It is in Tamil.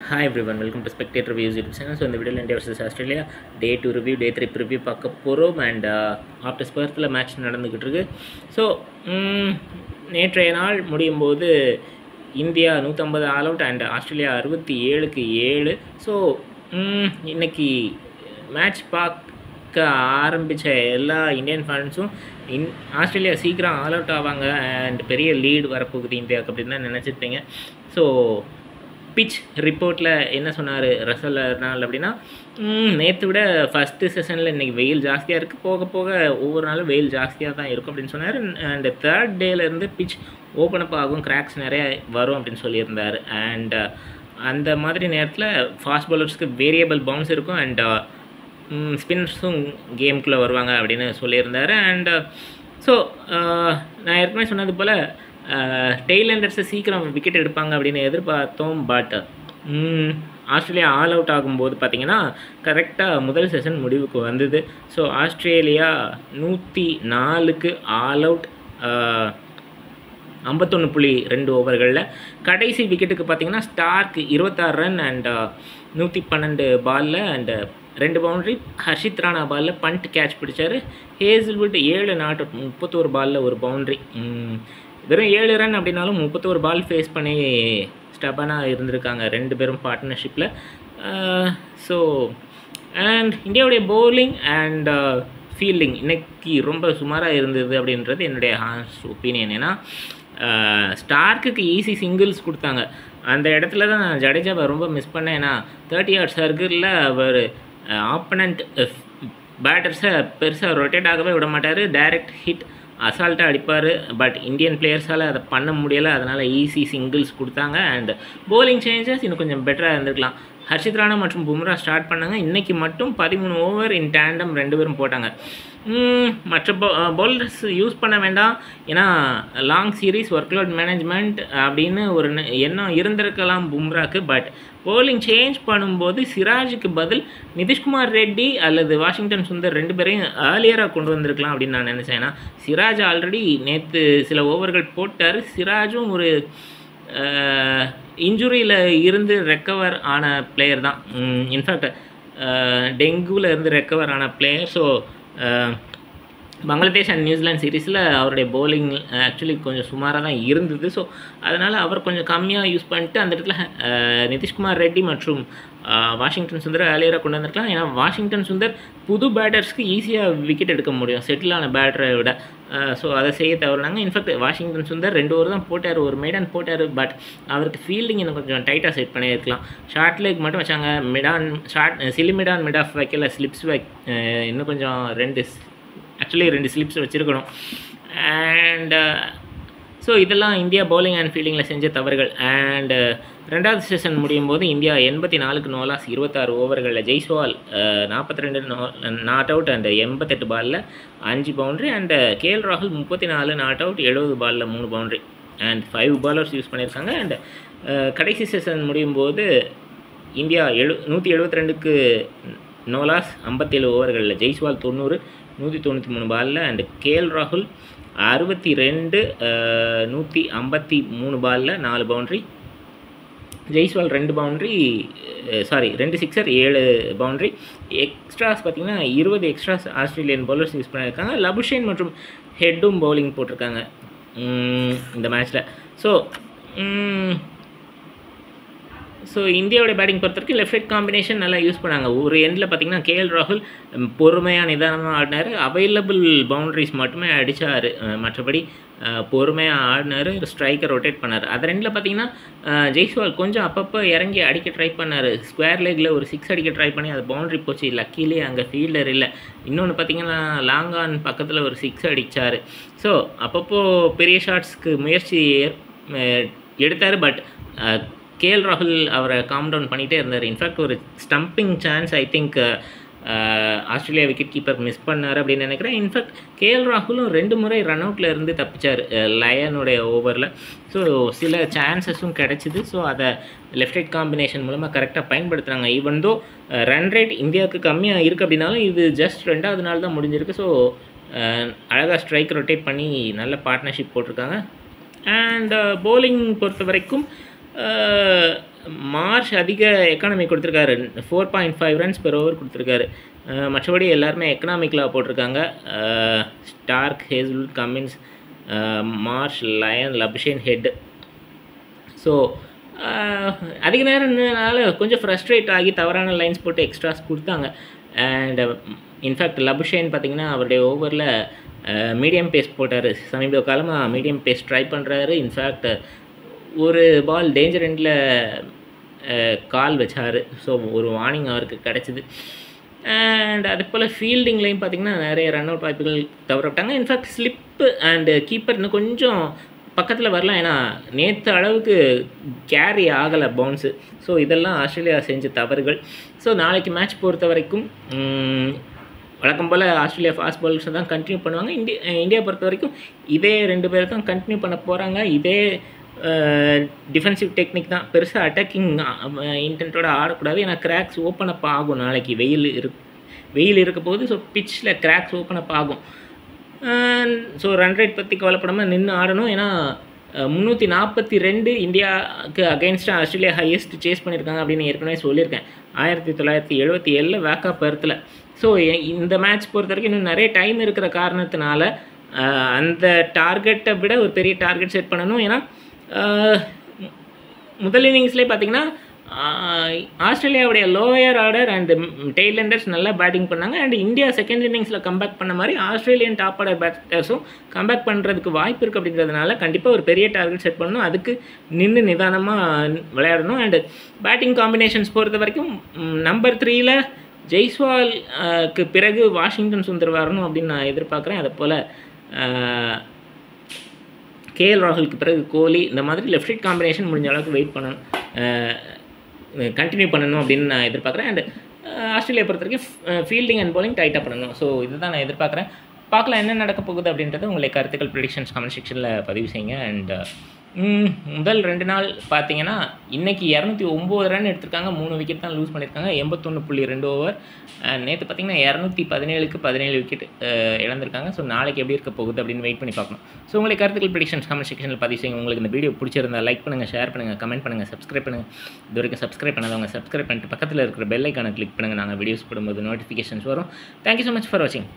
Hi everyone, welcome to Spectator Reviews YouTube channel. So in the video India vs Australia day 2 review, day 3 preview பார்க்க போகிறோம். அண்ட் ஆஃப்டர் ஸ்பர்த்தில் மேட்ச் நடந்துக்கிட்டு இருக்கு. ஸோ நேற்றைய நாள் முடியும் போது India 150 all out and Australia 67க்கு 7. ஸோ இன்னைக்கு மேட்ச் பார்க்க ஆரம்பித்த எல்லா இந்தியன் ஃபேன்ஸும் ஆஸ்திரேலியா சீக்கிரம் ஆல் அவுட் ஆவாங்க அண்ட் பெரிய லீடு வரப்போகுது இந்தியாவுக்கு அப்படின்னு தான் நினச்சிருப்பீங்க. ஸோ பிச் ரிப்போர்ட்டில் என்ன சொன்னார் ரசல் நாள் அப்படின்னா, நேற்று விட ஃபஸ்ட்டு செஷனில் இன்றைக்கி வெயில் ஜாஸ்தியாக இருக்குது, போக போக ஒவ்வொரு நாளும் வெயில் ஜாஸ்தியாக தான் இருக்கும் அப்படின்னு சொன்னார். அண்ட் தேர்ட் டேலேருந்து பிச் ஓப்பன் அப் ஆகும், கிராக்ஸ் நிறைய வரும் அப்படின்னு சொல்லியிருந்தார். அண்ட் அந்த மாதிரி நேரத்தில் ஃபாஸ்ட் பவுலர்ஸ்க்கு வேரியபிள் பவுன்ஸ் இருக்கும் அண்ட் ஸ்பின்னர்ஸும் கேமுக்குள்ளே வருவாங்க அப்படின்னு சொல்லியிருந்தார். அண்ட் ஸோ நான் ஏற்கனவே சொன்னது போல் டெய்லண்டர்ஸை சீக்கிரம் விக்கெட் எடுப்பாங்க அப்படின்னு எதிர்பார்த்தோம். பட் ஆஸ்திரேலியா ஆல் அவுட் ஆகும்போது பார்த்திங்கன்னா கரெக்டாக முதல் செஷன் முடிவுக்கு வந்தது. ஸோ ஆஸ்திரேலியா 104க்கு ஆல் அவுட் 51.2 ஓவர்களில். கடைசி விக்கெட்டுக்கு பார்த்திங்கன்னா ஸ்டார்க்கு 26 ரன் அண்ட் 112 பாலில் அண்டு 2 பவுண்ட்ரி. ஹர்ஷித் ராணா பாலில் பண்ட் கேட்ச் பிடிச்சார். ஹேசில்வுட் 7 நாட் அவுட் 31 பாலில் ஒரு பவுண்ட்ரி. வெறும் 7 ரன் அப்படின்னாலும் 31 பால் ஃபேஸ் பண்ணி ஸ்டபனாக இருந்திருக்காங்க 2 பேரும் பார்ட்னர்ஷிப்பில். ஸோ அண்ட் இந்தியாவுடைய பவுலிங் அண்ட் ஃபீல்டிங் இன்றைக்கி ரொம்ப சுமாராக இருந்தது அப்படின்றது என்னுடைய ஒப்பீனியன். ஏன்னா ஸ்டார்க்குக்கு ஈஸி சிங்கிள்ஸ் கொடுத்தாங்க. அந்த இடத்துல தான் நான் ஜடேஜாவை ரொம்ப மிஸ் பண்ணேன். ஏன்னா 30 யார்ட் சர்க்கிளில் அவர் ஆப்பனண்ட் பேட்டர்ஸை பெருசாக ரொட்டேட் ஆகவே விட மாட்டார், டைரக்ட் ஹிட் அசால்ட்டாக அடிப்பார். பட் இந்தியன் பிளேயர்ஸால் அதை பண்ண முடியலை, அதனால் ஈஸி சிங்கிள்ஸ் கொடுத்தாங்க. அண்ட் போலிங் சேஞ்சஸ் இன்னும் கொஞ்சம் பெட்டராக இருந்திருக்கலாம். ஹர்ஷித் ராணா மற்றும் பும்ரா ஸ்டார்ட் பண்ணாங்க. இன்றைக்கி மட்டும் 13 ஓவர் இன் டேண்டம் 2 பேரும் போட்டாங்க. மற்ற பவுலர்ஸ் யூஸ் பண்ண வேண்டாம், ஏன்னா லாங் சீரீஸ் ஒர்க்லோட் மேனேஜ்மெண்ட் அப்படின்னு ஒரு எண்ணம் இருந்திருக்கலாம் பும்ராக்கு. பட் பவுலிங் சேஞ்ச் பண்ணும்போது சிராஜுக்கு பதில் நிதிஷ்குமார் ரெட்டி அல்லது வாஷிங்டன் சுந்தர் 2 பேரையும் ஏர்லியராக கொண்டு வந்திருக்கலாம் அப்படின்னு நான் நினச்சேன். ஏன்னா சிராஜ் ஆல்ரெடி நேற்று சில ஓவர்கள் போட்டார். சிராஜும் ஒரு இன்ஜுரியில் இருந்து ரெக்கவர் ஆன பிளேயர் தான். இன்ஃபேக்ட் டெங்குவில் இருந்து ரெக்கவர் ஆன player. So Bangladesh and New Zealand சீரீஸில் அவருடைய பவுலிங் ஆக்சுவலி கொஞ்சம் சுமாராக தான் இருந்தது. ஸோ அதனால் அவர் கொஞ்சம் கம்மியாக யூஸ் பண்ணிட்டு அந்த இடத்துல நிதிஷ்குமார் ரெட்டி மற்றும் வாஷிங்டன் சுந்தர் ஏர்லியராக கொண்டு வந்திருக்கலாம். ஏன்னா வாஷிங்டன் சுந்தர் புது பேட்டர்ஸ்க்கு ஈஸியாக விக்கெட் எடுக்க முடியும் செட்டிலான பேட்டரை விட. ஸோ அதை செய்ய தவறுனாங்க. இன்ஃபேக்ட் வாஷிங்டன் சுந்தர் 2 ஓவர் தான் போட்டார், ஒரு மேடன் போட்டார். பட் அவருக்கு ஃபீல்டிங் இன்னும் கொஞ்சம் டைட்டாக செட் பண்ணியிருக்கலாம். ஷார்ட் லெக் மட்டும் வச்சாங்க, மிடான் ஷார்ட் சிலிமிடான் மிட் ஆஃப் வைக்கல, ஸ்லிப்ஸ் இன்னும் கொஞ்சம் 2 ஸ்லிப்ஸ் வச்சுருக்கணும். அண்ட் ஸோ இதெல்லாம் இந்தியா பவுலிங் அண்ட் ஃபீல்டிங்கில் செஞ்ச தவறுகள். அண்டு 2வது செஷன் முடியும் போது இந்தியா 84க்கு நோ லாஸ் 26 ஓவர்களில். ஜெய்ஸ்வால் 42 நாட் அவுட் அண்ட் 88 பாலில் 5 பவுண்ட்ரி. அண்டு கேஎல் ராகுல் 34 நாட் அவுட் 70 பாலில் 3 பவுண்ட்ரி அண்ட் 5 பாலர்ஸ் யூஸ் பண்ணியிருக்காங்க. அண்டு கடைசி செஷன் முடியும் போது இந்தியா 172க்கு நோ லாஸ் 57 ஓவர்களில். ஜெய்ஸ்வால் 90 193 பாலில் அண்டு கேஎல் ராகுல் 62 153 பாலில் 4 boundary. Jaiswal 2 sixer 7 boundary. Extras பார்த்திங்கன்னா 20 எக்ஸ்ட்ராஸ் ஆஸ்திரேலியன் பவுலர்ஸ் யூஸ் பண்ணியிருக்காங்க. லபுஷேன் மற்றும் ஹெட்டும் பவுலிங் போட்டிருக்காங்க இந்த மேட்ச்சில். ஸோ இந்தியாவோட பேட்டிங் பொறுத்த வரைக்கும் லெஃப்ட் ரைட் காம்பினேஷன் நல்லா யூஸ் பண்ணாங்க. ஒரு எண்டில் பார்த்திங்கன்னா கேஎல் ராகுல் பொறுமையாக நிதானமாக ஆடினார், அவைலபிள் பவுண்ட்ரிஸ் மட்டுமே அடித்தார். மற்றபடி பொறுமையாக ஆடினார், ஸ்ட்ரைக்கர் ரொட்டேட் பண்ணார். அது ரெண்டில் பார்த்திங்கன்னா ஜெய்ஸ்வால் கொஞ்சம் அப்பப்போ இறங்கி அடிக்க ட்ரை பண்ணார். ஸ்கொயர் லெக்கில் ஒரு 6 அடிக்க ட்ரை பண்ணி அது பவுண்ட்ரி போச்சு. லக்கிலே அங்கே ஃபீல்டர் இல்லை. இன்னொன்று பார்த்திங்கன்னா லாங் ஆன் பக்கத்தில் ஒரு 6 அடித்தார். ஸோ அப்பப்போ பெரிய ஷாட்ஸ்க்கு முயற்சி எடுத்தார். பட் கேஎல் ராகுல் அவரை காம் டவுன் பண்ணிகிட்டே இருந்தார். இன்ஃபேக்ட் ஒரு stumping chance I think Australia wicket keeper miss பண்ணார் அப்படின்னு நினைக்கிறேன். இன்ஃபேக்ட் கேஎல் ராகுலும் 2 முறை ரன் அவுட்டில் இருந்து தப்பிச்சார் லயனுடைய ஓவரில். ஸோ சில சான்சஸும் கிடச்சிது. ஸோ அதை லெஃப்ட் ரைட் காம்பினேஷன் மூலமாக கரெக்டாக பயன்படுத்துகிறாங்க. ஈவன் தோ ரன் ரேட் இந்தியாவுக்கு கம்மியாக இருக்குது அப்படின்னாலும் இது ஜஸ்ட் 2வது நாள் தான் முடிஞ்சிருக்கு. ஸோ அழகாக ஸ்ட்ரைக் ரொட்டேட் பண்ணி நல்ல பார்ட்னர்ஷிப் போட்டிருக்காங்க. அண்ட் bowling பொறுத்த வரைக்கும் மார்ஷ் அதிக எக்கானமி கொடுத்துருக்காரு, 4.5 ரன்ஸ் பெர் ஓவர் கொடுத்துருக்காரு. மற்றபடி எல்லாருமே எக்கனாமிக்கலாக போட்டிருக்காங்க. Starc, Hazlewood, Cummins, Marsh, Lyon, Labuschagne, Head. So அதிக நேரம் இருந்ததுனால கொஞ்சம் ஃப்ரஸ்ட்ரேட் ஆகி தவறான லைன்ஸ் போட்டு எக்ஸ்ட்ராஸ் கொடுத்தாங்க. அண்ட் இன்ஃபேக்ட் லபுஷேன் பார்த்திங்கன்னா அவருடைய ஓவரில் மீடியம் பேஸ் போட்டார். சமீப காலமாக மீடியம் பேஸ் ட்ரை பண்ணுறாரு. இன்ஃபேக்ட் ஒரு பால் டேஞ்சர் எண்டில் கால் வச்சார். ஸோ ஒரு வார்னிங் அவருக்கு கிடச்சிது. அண்ட் அது போல் ஃபீல்டிங்லேயும் பார்த்திங்கன்னா நிறைய ரன் அவுட் வாய்ப்புகள் தவற விட்டாங்க. இன்ஃபேக்ட் ஸ்லிப்பு அண்டு கீப்பர் இன்னும் கொஞ்சம் பக்கத்தில் வரலாம். ஏன்னா நேற்று அளவுக்கு கேரி ஆகலை பவுன்ஸு. ஸோ இதெல்லாம் ஆஸ்திரேலியா செஞ்ச தவறுகள். ஸோ நாளைக்கு மேட்ச் பொறுத்த வரைக்கும் வழக்கம் போல் ஆஸ்திரேலியா ஃபாஸ்ட் பாலர்ஸை தான் கண்டினியூ பண்ணுவாங்க. இந்தியா பொறுத்த வரைக்கும் இதே 2 பேர் தான் கண்டினியூ பண்ண போகிறாங்க. இதே டிஃபென்சிவ் டெக்னிக் தான். பெருசாக அட்டாக்கிங் இன்டென்ட்டோட ஆடக்கூடாது. ஏன்னா கிராக்ஸ் ஓப்பன் அப் ஆகும். நாளைக்கு வெயில் இருக்க போது. ஸோ பிச்சில் கிராக்ஸ் ஓப்பன் அப் ஆகும். ஸோ ரன் ரேட் பற்றி கவலைப்படாமல் நின்று ஆடணும். ஏன்னா 342 இந்தியாவுக்கு அகெயின்ஸ்டாக ஆஸ்திரேலியா ஹையஸ்ட் சேஸ் பண்ணியிருக்காங்க அப்படின்னு ஏற்கனவே சொல்லியிருக்கேன். 1977 வேக்கா பெர்த்தில். ஸோ இந்த மேட்ச் பொறுத்த வரைக்கும் இன்னும் நிறைய டைம் இருக்கிற காரணத்தினால அந்த டார்கெட்டை விட ஒரு பெரிய டார்கெட் செட் பண்ணணும். ஏன்னா முதல் இன்னிங்ஸ்லேயே பார்த்திங்கன்னா ஆஸ்திரேலியாவுடைய லோயர் ஆர்டர் அண்ட் டெய்லண்டர்ஸ் நல்லா பேட்டிங் பண்ணாங்க. அண்ட் இந்தியா செகண்ட் இன்னிங்ஸில் கம்பேக் பண்ண மாதிரி ஆஸ்திரேலியன் டாப் ஆர்டர் பேட்டர்ஸும் கம்பேக் பண்ணுறதுக்கு வாய்ப்பு இருக்குது. அப்படின்றதுனால கண்டிப்பாக ஒரு பெரிய டார்கெட் செட் பண்ணணும். அதுக்கு நின்று நிதானமாக விளையாடணும். அண்டு பேட்டிங் காம்பினேஷன்ஸ் பொறுத்த வரைக்கும் நம்பர் 3ல் ஜெய்ஸ்வாலுக்கு பிறகு வாஷிங்டன் சுந்தர் வரணும் அப்படின்னு நான் எதிர்பார்க்குறேன். அதை போல் கேஎல் ராகுலுக்கு பிறகு கோலி, இந்த மாதிரி லெஃப்ட் ரைட் காம்பினேஷன் முடிஞ்ச அளவுக்கு வெயிட் பண்ணணும், கண்டினியூ பண்ணணும் அப்படின்னு நான் எதிர்பார்க்குறேன். அண்ட் ஆஸ்திரேலியா பொறுத்த வரைக்கும் ஃபீல்டிங் அண்ட் bowling டைட்டாக பண்ணணும். ஸோ இதுதான் நான் எதிர்பார்க்குறேன். பார்க்கலாம் என்ன நடக்க போகுது அப்படின்றது. உங்களுடைய கருத்துக்கள், ப்ரெடிக்ஷன்ஸ் கமெண்ட் செக்ஷனில் பதிவு செய்யுங்க. அண்ட் முதல் 2 நாள் பார்த்தீங்கன்னா இன்றைக்கி 209 ரன் எடுத்திருக்காங்க. 3 விக்கெட் தான் லூஸ் பண்ணியிருக்காங்க. 81.2 ஓவர். நேற்று பார்த்திங்கன்னா 217க்கு 17 விக்கெட் இழந்திருக்காங்க. ஸோ நாளைக்கு எப்படி இருக்க போகுது அப்படின்னு வெயிட் பண்ணி பார்க்கணும். ஸோ உங்களுடைய கருத்துக்கள், ப்ரெடிக்ஷன்ஸ் கமெண்ட் செக்ஷனில் பதிவு செய்யுங்க. உங்களுக்கு இந்த வீடியோ பிடிச்சிருந்தா லைக் பண்ணுங்கள், ஷேர் பண்ணுங்கள், கமெண்ட் பண்ணுங்கள், சப்ஸ்கிரைப் பண்ணுங்கள். இது வரைக்கும் சப்ஸ்கிரைப் பண்ணாதவங்க சப்ஸ்கிரைப் பண்ணிட்டு பக்கத்தில் இருக்கிற பெல் ஐக்கானை கிளிக் பண்ணுங்கள். நாங்கள் வீடியோஸ் போடும்போது நோட்டிஃபிகேஷன்ஸ் வரும். தேங்க்யூ ஸோ மச் ஃபார் வாட்சிங்.